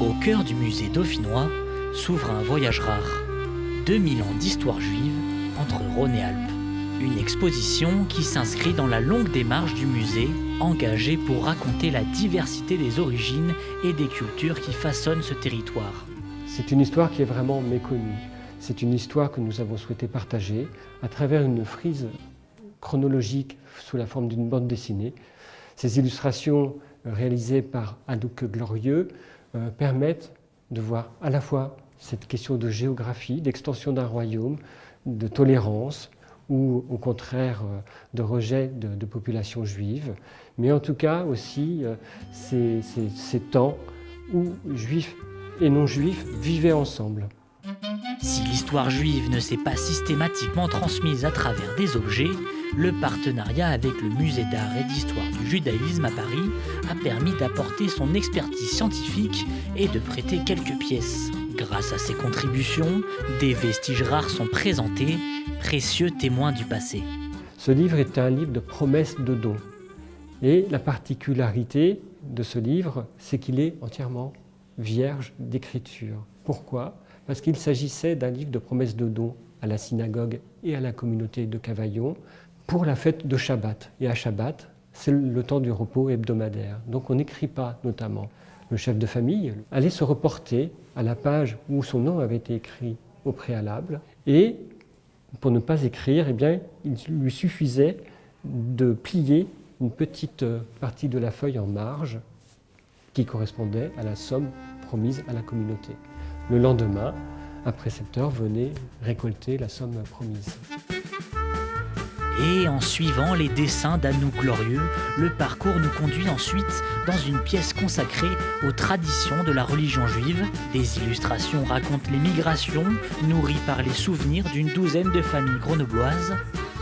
Au cœur du musée dauphinois s'ouvre un voyage rare. 2000 ans d'histoire juive entre Rhône et Alpes. Une exposition qui s'inscrit dans la longue démarche du musée, engagée pour raconter la diversité des origines et des cultures qui façonnent ce territoire. C'est une histoire qui est vraiment méconnue. C'est une histoire que nous avons souhaité partager à travers une frise chronologique sous la forme d'une bande dessinée. Ces illustrations réalisées par Anouk Glorieux permettent de voir à la fois cette question de géographie, d'extension d'un royaume, de tolérance ou au contraire de rejet de populations juives, mais en tout cas aussi ces temps où juifs et non-juifs vivaient ensemble. Si l'histoire juive ne s'est pas systématiquement transmise à travers des objets, le partenariat avec le musée d'art et d'histoire du judaïsme à Paris a permis d'apporter son expertise scientifique et de prêter quelques pièces. Grâce à ces contributions, des vestiges rares sont présentés, précieux témoins du passé. Ce livre est un livre de promesses de dons. Et la particularité de ce livre, c'est qu'il est entièrement vierge d'écriture. Pourquoi ? Parce qu'il s'agissait d'un livre de promesses de dons à la synagogue et à la communauté de Cavaillon pour la fête de Shabbat. Et à Shabbat, c'est le temps du repos hebdomadaire. Donc on n'écrit pas, notamment. Le chef de famille allait se reporter à la page où son nom avait été écrit au préalable. Et pour ne pas écrire, eh bien, il lui suffisait de plier une petite partie de la feuille en marge qui correspondait à la somme promise à la communauté. Le lendemain, un précepteur venait récolter la somme promise. Et en suivant les dessins d'Anouk Glorieux, le parcours nous conduit ensuite dans une pièce consacrée aux traditions de la religion juive. Des illustrations racontent les migrations, nourries par les souvenirs d'une douzaine de familles grenobloises.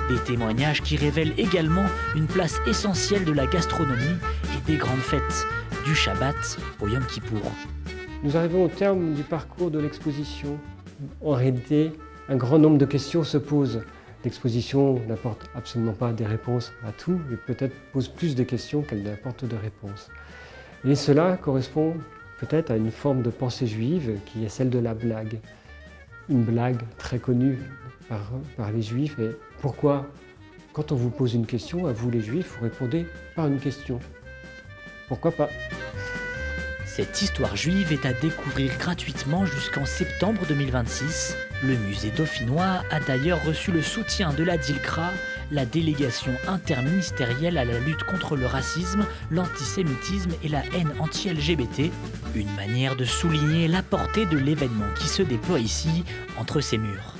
Des témoignages qui révèlent également une place essentielle de la gastronomie et des grandes fêtes, du Shabbat au Yom Kippour. Nous arrivons au terme du parcours de l'exposition. En réalité, un grand nombre de questions se posent. L'exposition n'apporte absolument pas des réponses à tout, et peut-être pose plus de questions qu'elle n'apporte de réponses. Et cela correspond peut-être à une forme de pensée juive qui est celle de la blague. Une blague très connue par les juifs. Et pourquoi, quand on vous pose une question, à vous les juifs, vous répondez par une question? Pourquoi pas? Cette histoire juive est à découvrir gratuitement jusqu'en septembre 2026. Le musée dauphinois a d'ailleurs reçu le soutien de la DILCRA, la délégation interministérielle à la lutte contre le racisme, l'antisémitisme et la haine anti-LGBT. Une manière de souligner la portée de l'événement qui se déploie ici, entre ces murs.